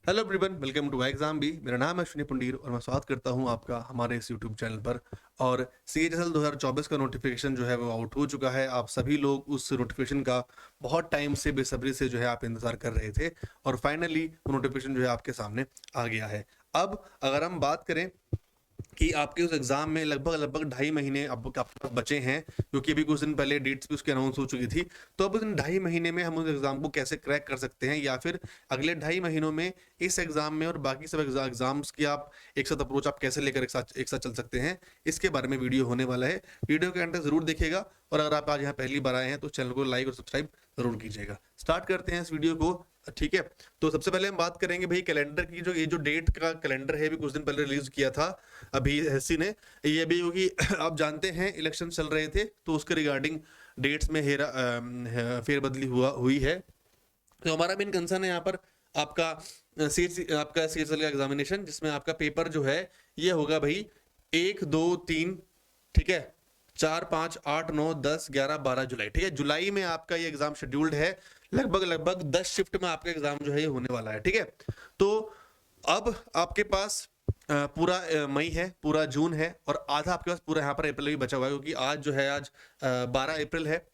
Hello everyone, welcome to exam B. मेरा नाम है अश्विनी पुंडीर और मैं स्वागत करता हूं आपका हमारे इस यूट्यूब चैनल पर। और CHSL 2024 का नोटिफिकेशन जो है वो आउट हो चुका है। आप सभी लोग उस नोटिफिकेशन का बहुत टाइम से बेसब्री से जो है आप इंतजार कर रहे थे और फाइनली वो नोटिफिकेशन जो है आपके सामने आ गया है। अब अगर हम बात करें कि आपके उस एग्जाम में लगभग लगभग 2.5 महीने अब आपके पास बचे हैं, क्योंकि अभी कुछ दिन पहले डेट्स भी उसकी अनाउंस हो चुकी थी। तो अब इन 2.5 महीने में हम उस एग्जाम को कैसे क्रैक कर सकते हैं, या फिर अगले 2.5 महीनों में इस एग्जाम में और बाकी सब एग्जाम्स की आप एक साथ अप्रोच आप कैसे लेकर एक साथ चल सकते हैं, इसके बारे में वीडियो होने वाला है। वीडियो के अंत तक जरूर देखिएगा और अगर आप आज यहाँ पहली बार आए हैं तो चैनल को लाइक और सब्सक्राइब जरूर कीजिएगा। स्टार्ट करते हैं इस वीडियो को, ठीक है। तो सबसे पहले हम बात करेंगे भाई कैलेंडर की। जो ये जो डेट का कैलेंडर है भी कुछ दिन पहले रिलीज किया था अभी एससी ने। ये भी क्योंकि आप जानते हैं इलेक्शन चल रहे थे तो उसके रिगार्डिंग डेट्स में फेरबदली हुई है। तो हमारा मेन कंसर्न है यहाँ पर आपका CHSL का एग्जामिनेशन, जिसमें आपका पेपर जो है ये होगा भाई 1, 2, 3, ठीक है, 4, 5, 8, 9, 10, 11, 12 जुलाई, ठीक है। जुलाई में आपका ये एग्जाम शेड्यूल्ड है। लगभग लगभग 10 शिफ्ट में आपका एग्जाम जो है ये होने वाला है, ठीक है। तो अब आपके पास पूरा मई है, पूरा जून है और आधा आपके पास पूरा यहाँ पर अप्रैल भी बचा हुआ है, क्योंकि आज जो है आज 12 अप्रैल है,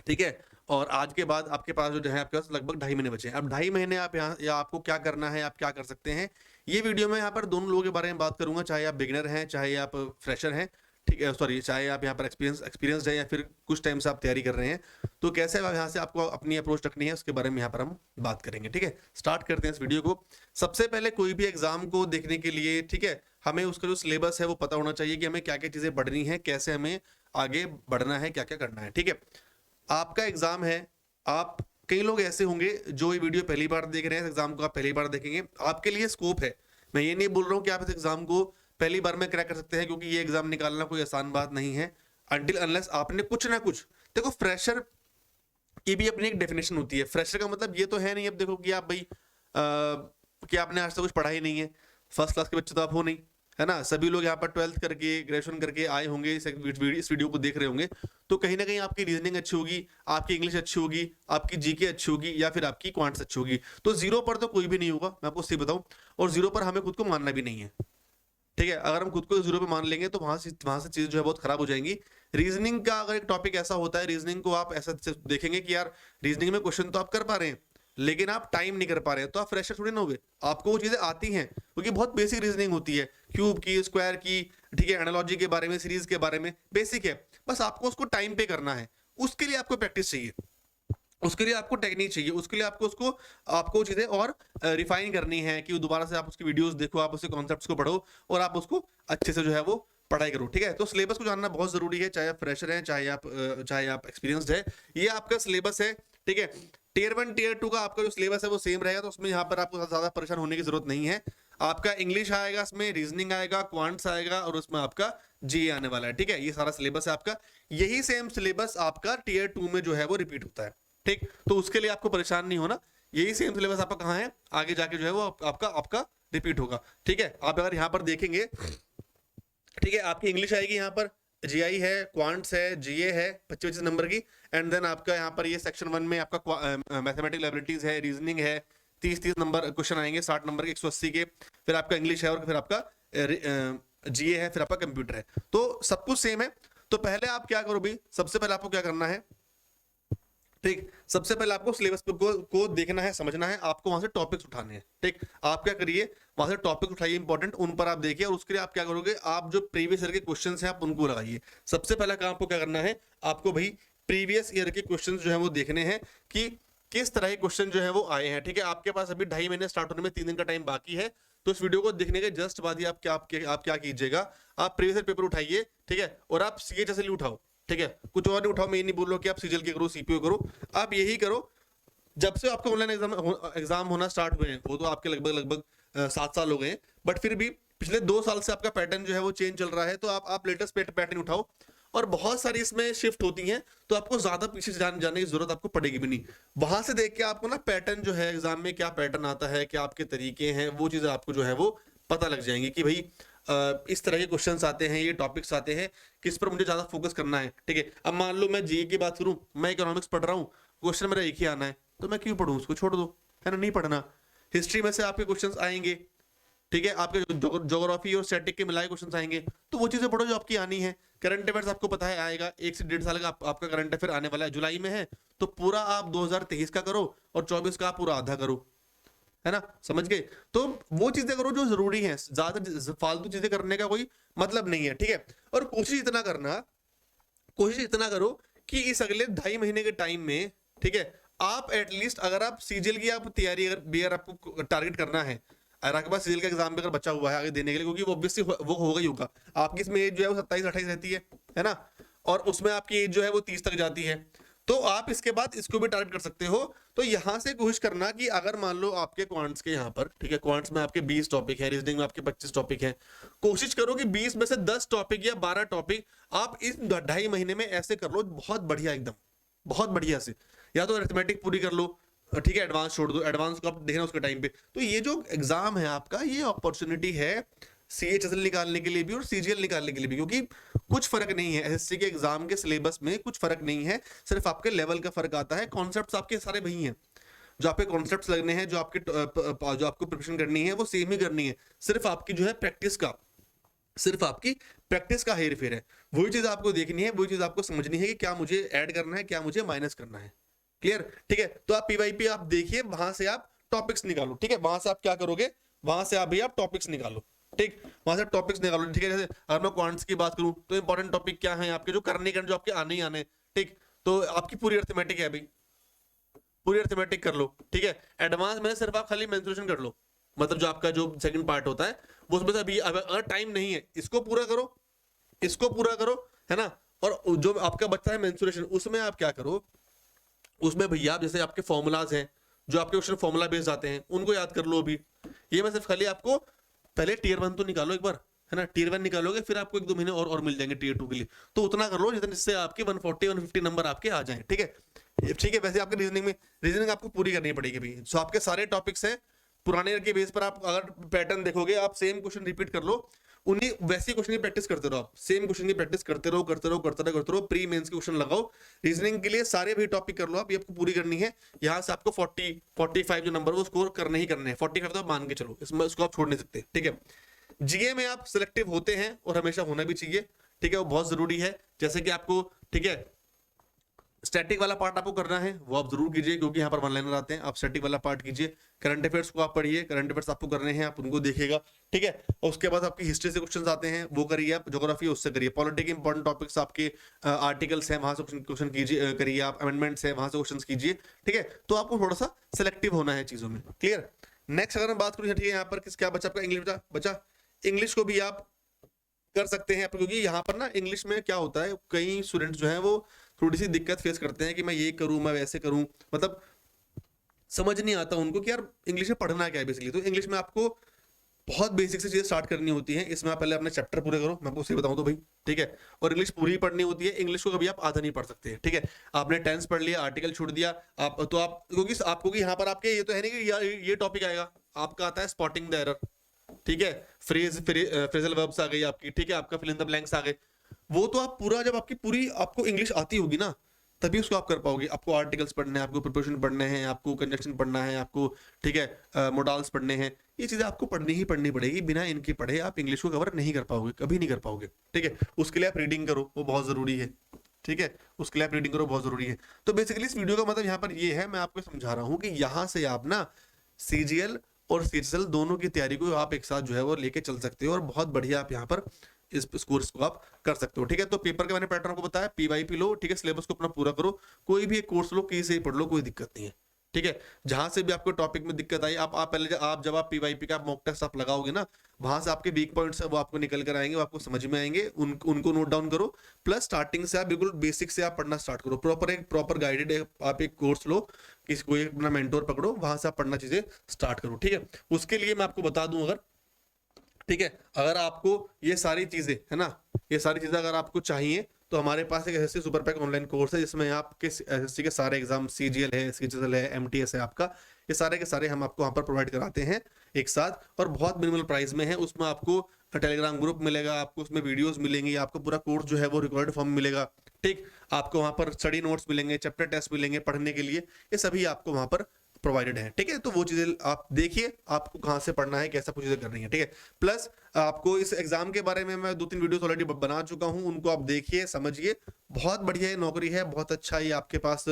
ठीक है। और आज के बाद आपके पास जो है आपके पास लगभग 2.5 महीने बचे हैं। अब 2.5 महीने आप यहाँ या आपको क्या करना है, आप क्या कर सकते हैं, ये वीडियो में यहाँ पर दोनों लोगों के बारे में बात करूंगा, चाहे आप बिगिनर हैं चाहे आप फ्रेशर हैं, ठीक है, सॉरी, चाहे आप यहाँ पर एक्सपीरियंस है या फिर कुछ टाइम से आप तैयारी कर रहे हैं। तो कैसे आप यहाँ से आपको अपनी अप्रोच रखनी है उसके बारे में यहाँ पर हम बात करेंगे, ठीक है। स्टार्ट करते हैं इस वीडियो को। सबसे पहले कोई भी एग्जाम को देखने के लिए, ठीक है, हमें उसका जो सिलेबस है वो पता होना चाहिए कि हमें क्या क्या चीजें पढ़नी है, कैसे हमें आगे बढ़ना है, क्या क्या करना है, ठीक है। आपका एग्जाम है, आप कई लोग ऐसे होंगे जो ये वीडियो पहली बार देख रहे हैं, एग्जाम को आप पहली बार देखेंगे, आपके लिए स्कोप है। मैं ये नहीं बोल रहा हूँ कि आप इस एग्जाम को पहली बार में क्रैक कर सकते हैं, क्योंकि ये एग्जाम निकालना कोई आसान बात नहीं है अनटिल अनलेस आपने कुछ ना कुछ। देखो, फ्रेशर की भी अपनी एक डेफिनेशन होती है। फ्रेशर का मतलब ये तो है नहीं, अब देखो कि आप भाई कि आपने आज तक कुछ पढ़ा ही नहीं है, फर्स्ट क्लास के बच्चे तो आप हो नहीं, है ना। सभी लोग यहाँ पर 12th करके ग्रेजुएशन करके आए होंगे, इस वीडियो को देख रहे होंगे। तो कहीं ना कहीं आपकी रीजनिंग अच्छी होगी, आपकी इंग्लिश अच्छी होगी, आपकी जीके अच्छी होगी या फिर आपकी क्वांट्स अच्छी होगी। तो जीरो पर तो कोई भी नहीं होगा, मैं आपको सही बताऊं। और जीरो पर हमें खुद को मानना भी नहीं है, ठीक है। अगर हम खुद को जीरो पे मान लेंगे तो वहां से चीज जो है बहुत खराब हो जाएंगी। रीजनिंग का अगर एक टॉपिक ऐसा होता है, रीजनिंग को आप ऐसा देखेंगे कि यार रीजनिंग में क्वेश्चन तो आप कर पा रहे हैं लेकिन आप टाइम नहीं कर पा रहे हैं, तो आप फ्रेशर थोड़ी ना हो गए। आपको वो चीजें आती हैं क्योंकि बहुत बेसिक रीजनिंग होती है, क्यूब की, स्क्वायर की, ठीक है, एनालॉजी के बारे में, सीरीज के बारे में, बेसिक है। बस आपको उसको टाइम पे करना है, उसके लिए आपको प्रैक्टिस चाहिए, उसके लिए आपको टेक्निक चाहिए, उसके लिए आपको चीजें और रिफाइन करनी है कि दोबारा से आप उसकी वीडियोस देखो, आप उसके कॉन्सेप्ट्स को पढ़ो और आप उसको अच्छे से जो है वो पढ़ाई करो, ठीक है। तो सिलेबस को जानना बहुत जरूरी है, चाहे आप फ्रेशर हैं चाहे आप एक्सपीरियंस्ड है। ये आपका सिलेबस है, ठीक है। टियर 1 टियर 2 का आपका जो सिलेबस है वो सेम रहेगा, तो उसमें यहाँ पर आपको ज्यादा परेशान होने की जरूरत नहीं है। आपका इंग्लिश आएगा, इसमें रीजनिंग आएगा, क्वांट्स आएगा और उसमें आपका जी आने वाला है, ठीक है। ये सारा सिलेबस है आपका। यही सेम सिलेबस आपका टियर 2 में जो है वो रिपीट होता है, ठीक। तो उसके लिए आपको परेशान नहीं होना, यही सेम सिलेबस आपका कहाँ है, आगे जाके जो है वो आपका आपका रिपीट होगा, ठीक है। आप अगर यहाँ पर देखेंगे, ठीक है, आपकी इंग्लिश आएगी, यहाँ पर जीआई है, क्वांट्स है, जीए है 25 नंबर की, एंड देन आपका यहाँ पर ये सेक्शन 1 में आपका मैथमेटिकल एबिलिटीज है, रीजनिंग है, 30 नंबर क्वेश्चन आएंगे, 60 नंबर के, 180 के। फिर आपका इंग्लिश है और फिर आपका जीए है, फिर आपका कंप्यूटर है। तो सब कुछ सेम है। तो पहले आप क्या करो भाई, सबसे पहले आपको क्या करना है, ठीक, सबसे पहले आपको सिलेबस को देखना है, समझना है, आपको वहां से टॉपिक्स उठाने हैं, ठीक। आप क्या करिए, वहां से टॉपिक उठाइए इंपॉर्टेंट, उन पर आप देखिए और उसके लिए आप क्या करोगे, आप जो प्रीवियस ईयर के क्वेश्चंस हैं आप उनको लगाइए। सबसे पहला काम आपको क्या करना है, आपको भाई प्रीवियस ईयर के क्वेश्चन जो है वो देखने हैं कि किस तरह के क्वेश्चन जो है वो आए हैं, ठीक है। आपके पास अभी 2.5 महीने स्टार्ट होने में 3 दिन का टाइम बाकी है। तो इस वीडियो को देखने के जस्ट बाद ही आप क्या कीजिएगा, आप प्रीवियस ईयर पेपर उठाइए, ठीक है, और आप CHSL उठाओ, ठीक है। कुछ और नहीं उठाओ, मैं ये नहीं बोल रहा कि आप सीजीएल के करो, सीपीओ करो, आप यही करो। जब से आपका ऑनलाइन एग्जाम होना स्टार्ट हुए हैं वो तो आपके लगभग लगभग 7 साल हो गए हैं, बट फिर भी पिछले 2 साल से आपका पैटर्न जो है वो चेंज चल रहा है। तो आप लेटेस्ट पैटर्न उठाओ और बहुत सारी इसमें शिफ्ट होती हैं, तो आपको ज्यादा पीछे जाने की जरूरत आपको पड़ेगी भी नहीं। वहां से देख के आपको ना पैटर्न जो है एग्जाम में क्या पैटर्न आता है, क्या आपके तरीके हैं, वो चीजें आपको जो है वो पता लग जाएंगी कि भाई इस तरह के क्वेश्चंस आते हैं, ये टॉपिक्स आते हैं, किस पर मुझे ज्यादा फोकस करना है, ठीक है। अब मान लो मैं जीए की बात करूं, मैं इकोनॉमिक्स पढ़ रहा हूं, क्वेश्चन मेरा एक ही आना है, तो मैं क्यों पढ़ूं, उसको छोड़ दो, है ना, नहीं पढ़ना। हिस्ट्री में से आपके क्वेश्चंस आएंगे, ठीक है, आपके ज्योग्राफी और स्टैटिक के मिलाए क्वेश्चंस आएंगे, तो वो चीजें पढ़ो जो आपकी आनी है। करंट अफेयर्स आपको पता है आएगा, 1 से 1.5 साल का आपका करंट अफेयर आने वाला है, जुलाई में है, तो पूरा आप 2023 का करो और 24 का आप पूरा आधा करो, है ना, समझ गए। तो वो चीजें करो जो जरूरी है, ज्यादा फालतू चीजें करने का कोई मतलब नहीं है, ठीक है। और कोशिश इतना करो कि इस अगले 2.5 महीने के टाइम में, ठीक है, आप एटलीस्ट अगर आप सीजीएल की आप तैयारी अगर आपको टारगेट करना है, अगर आपके पास सीजीएल का एग्जाम भी अगर बचा हुआ है आगे देने के लिए, क्योंकि वो ऑब्वियसली वो होगा ही होगा, आपकी इसमें एज जो है वो 27-28 रहती है ना, और उसमें आपकी एज जो है वो 30 तक जाती है, तो आप इसके बाद इसको भी टारगेट कर सकते हो। तो यहां से कोशिश करना कि अगर मान लो आपके क्वांट्स के यहाँ पर, ठीक है, क्वांट्स में आपके 20 टॉपिक है, रीजनिंग में आपके 25 टॉपिक है, कोशिश करो कि 20 में से 10 टॉपिक या 12 टॉपिक आप इस 2.5 महीने में ऐसे कर लो, बहुत बढ़िया, एकदम बहुत बढ़िया से। या तो अरिथमेटिक पूरी कर लो, ठीक है, एडवांस छोड़ दो, एडवांस को आप देखना उसके टाइम पे। तो ये जो एग्जाम है आपका, ये अपॉर्चुनिटी है सीएचएसएल निकालने के लिए भी और सीजीएल निकालने के लिए भी, क्योंकि कुछ फर्क नहीं है एसएससी के एग्जाम के सिलेबस में, कुछ फर्क नहीं है, सिर्फ आपके लेवल का फर्क आता है। कॉन्सेप्ट्स आपके सारे वही हैं, जो आपके कॉन्सेप्ट्स लगने हैं, जो आपको प्रिपरेशन करनी है वो सेम ही करनी है, सिर्फ आपकी जो है सिर्फ आपकी प्रैक्टिस का हेर फेर है। वही चीज आपको देखनी है, वही चीज आपको समझनी है कि क्या मुझे ऐड करना है, क्या मुझे माइनस करना है। क्लियर, ठीक है। तो आप पीवाईपी आप देखिए, वहां से आप टॉपिक्स निकालो, ठीक है, वहां से आप क्या करोगे, वहां से आप भी आप टॉपिक्स निकालो, ठीक, वहां से टॉपिक्स निकालो, ठीक है। जैसे अगर मैं क्वांट्स की बात करूं तो इंपॉर्टेंट टॉपिक क्या है आपके, जो करने जो आपके आने ही आने, ठीक, तो आपकी पूरी अरिथमेटिक है भाई, पूरी अरिथमेटिक कर लो, ठीक है। एडवांस में सिर्फ आप खाली मेंसुरेशन कर लो, मतलब जो आपका जो सेकंड पार्ट होता है वो, उसमें से अभी अगर टाइम नहीं है इसको पूरा करो, इसको पूरा करो, है ना। और जो आपका बच्चा है मेंसुरेशन, उसमें आप क्या करो, उसमें भैया जैसे आपके फॉर्मूलाज हैं, जो आपके क्वेश्चन फॉर्मूला बेस्ड आते हैं, उनको याद कर लो अभी। ये मैं सिर्फ खाली आपको पहले टीयर 1 तो निकालो एक बार, है ना, टीयर 1 निकालोगे फिर आपको 1-2 महीने और मिल जाएंगे टीयर 2 के लिए, तो उतना कर लो जिससे आपके 140-150 नंबर आपके आ जाएं, ठीक है, ठीक है। वैसे आपके रीजनिंग आपको पूरी करनी पड़ेगी भाई, सो आपके सारे टॉपिक्स हैं पुराने ईयर के बेस पर, आप अगर पैटर्न देखोगे, आप सेम क्वेश्चन रिपीट कर लो, उन्हीं वैसे क्वेश्चन की प्रैक्टिस करते रहो, आप सेम क्वेश्चन की प्रैक्टिस करते रहो, प्री मेंस के क्वेश्चन लगाओ, रीजनिंग के लिए सारे भी टॉपिक कर लो आप, ये आपको पूरी करनी है। यहाँ से आपको 40-45 जो नंबर वो स्कोर करने ही करने हैं, 45 तो आप मान के चलो, इसमें उसको आप छोड़ नहीं सकते, ठीक है। जीए में आप सिलेक्टिव होते हैं और हमेशा होना भी चाहिए, ठीक है, वो बहुत जरूरी है। जैसे कि आपको, ठीक है, स्टैटिक वाला पार्ट आपको करना है वो आप जरूर कीजिए, क्योंकि यहाँ पर वन लाइनर आते हैं, आप स्टैटिक वाला पार्ट कीजिए। करंट अफेयर्स को आप पढ़िए, करंट अफेयर्स आपको करने हैं, आप उनको देखिएगा, ठीक है। और उसके बाद आपकी हिस्ट्री से क्वेश्चंस आते हैं, वो करिए आप, ज्योग्राफी उससे करिए, पॉलिटिक इंपॉर्टेंट टॉपिक्स आपके आर्टिकल्स हैं, वहां से क्वेश्चन कीजिए, करिए आप, अमेंडमेंट्स है वहां से क्वेश्चन कीजिए, ठीक है। तो आपको थोड़ा सा सिलेक्टिव होना है चीजों में, क्लियर। नेक्स्ट अगर मैं बात करूँ, ठीक है, यहाँ पर क्या बचा आपका, इंग्लिश बचा। इंग्लिश को भी आप कर सकते हैं, क्योंकि यहाँ पर ना इंग्लिश में क्या होता है, कई स्टूडेंट्स जो है वो थोड़ी सी दिक्कत फेस करते हैं कि मैं ये करूं, मैं वैसे करूं, मतलब समझ नहीं आता उनको कि यार इंग्लिश में पढ़ना क्या है बेसिकली। तो इंग्लिश में आपको बहुत बेसिक से चीजें स्टार्ट करनी होती हैं, इसमें आप पहले अपने चैप्टर पूरे करो, मैं आपको उसे बताऊं तो भाई, ठीक है। और इंग्लिश पूरी पढ़नी होती है, इंग्लिश को कभी आप आधा नहीं पढ़ सकते, ठीक है। आपने टेंस पढ़ लिया, आर्टिकल छोड़ दिया, आप तो आप, क्योंकि आपको यहाँ पर आपके ये तो है नहीं कि यार ये टॉपिक आएगा, आपका आता है स्पॉटिंग द एरर, ठीक है, फ्रेजल वर्ब्स आ गई आपकी, ठीक है, आपका फिल इन द ब्लैंक्स आ गए, वो तो आप पूरा, जब आपकी पूरी आपको इंग्लिश आती होगी ना, तभी उसको आप कर पाओगे। आपको आर्टिकल्स पढ़ने हैं, आपको प्रिपोजिशन पढ़ने हैं, आपको कंजक्शन पढ़ना है, आपको, ठीक है, मोडाल्स पढ़ने हैं, ये चीजें आपको पढ़नी ही पढ़नी पड़ेगी, बिना इनके पढ़े आप इंग्लिश को कवर नहीं कर पाओगे, कभी नहीं कर पाओगे, ठीक है। उसके लिए आप रीडिंग करो, वो बहुत जरूरी है, ठीक है, उसके लिए आप रीडिंग करो, बहुत जरूरी है। तो बेसिकली इस वीडियो का मतलब यहाँ पर ये है, मैं आपको समझा रहा हूँ कि यहाँ से आप ना सीजीएल और सीएचएसएल दोनों की तैयारी को आप एक साथ जो है वो लेके चल सकते हो, और बहुत बढ़िया आप यहाँ पर इस कोर्स को आप कर सकते हो, ठीक है। तो पेपर के मैंने पैटर्न को बताया, पीवाईपी लो, ठीक है, सिलेबस को अपना पूरा करो, कोई भी एक कोर्स लो, कहीं से ही पढ़ लो, कोई दिक्कत नहीं है, ठीक है। जहां से भी आपको टॉपिक में दिक्कत आई, आप पहले जब आप पीवाईपी का मॉक टेस्ट आप लगाओगे ना, वहां से आपके वीक पॉइंट्स है वो आपको निकल कर आएंगे, वो आपको समझ में आएंगे, उनको नोट डाउन करो। प्लस स्टार्टिंग से आप बिल्कुल बेसिक से आप पढ़ना स्टार्ट करो, प्रॉपर गाइडेड आप एक कोर्स लो, किसी कोई अपना मेंटोर पकड़ो, वहां से आप पढ़ना चीजें स्टार्ट करो, ठीक है। उसके लिए मैं आपको बता दूं, अगर, ठीक है, अगर आपको ये सारी चीजें, है ना, ये सारी चीजें अगर आपको चाहिए, तो हमारे पास एक SSC super pack online course है, जिसमें आपके एसएससी के सारे एग्जाम, सीजीएल है, सीएचएसएल है, एमटीएस है आपका, ये सारे के सारे हम आपको वहां पर प्रोवाइड कराते हैं एक साथ, और बहुत मिनिमल प्राइस में है। उसमें आपको टेलीग्राम ग्रुप मिलेगा, आपको उसमें वीडियोस मिलेंगी, आपको पूरा कोर्स जो है वो रिकॉर्डेड फॉर्म मिलेगा, ठीक, आपको वहां पर स्टडी नोट्स मिलेंगे, चैप्टर टेस्ट मिलेंगे पढ़ने के लिए, ये सभी आपको वहां पर प्रोवाइडेड है। ठीक है, तो वो चीजें आप देखिए आपको कहाँ से पढ़ना है, कैसा कुछ चीजें करनी है। ठीक है, प्लस आपको इस एग्जाम के बारे में मैं 2-3 वीडियोस ऑलरेडी बना चुका हूँ, उनको आप देखिए समझिए। बहुत बढ़िया ये नौकरी है, बहुत अच्छा ये आपके पास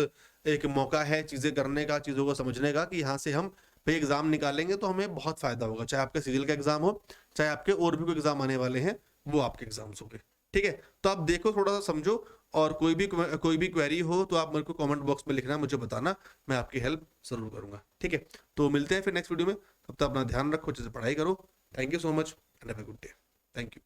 एक मौका है चीजें करने का, चीजों को समझने का, कि यहाँ से हम पे एग्जाम निकालेंगे तो हमें बहुत फायदा होगा, चाहे आपका सीजीएल का एग्जाम हो, चाहे आपके और भी कोई एग्जाम आने वाले हैं वो आपके एग्जाम्स होंगे। ठीक है, तो आप देखो, थोड़ा सा समझो, और कोई भी क्वेरी हो तो आप मेरे को कमेंट बॉक्स में लिखना, मुझे बताना, मैं आपकी हेल्प जरूर करूंगा। ठीक है, तो मिलते हैं फिर नेक्स्ट वीडियो में, तब तक अपना ध्यान रखो, अच्छे से पढ़ाई करो। Thank you so much and have a good day. Thank you.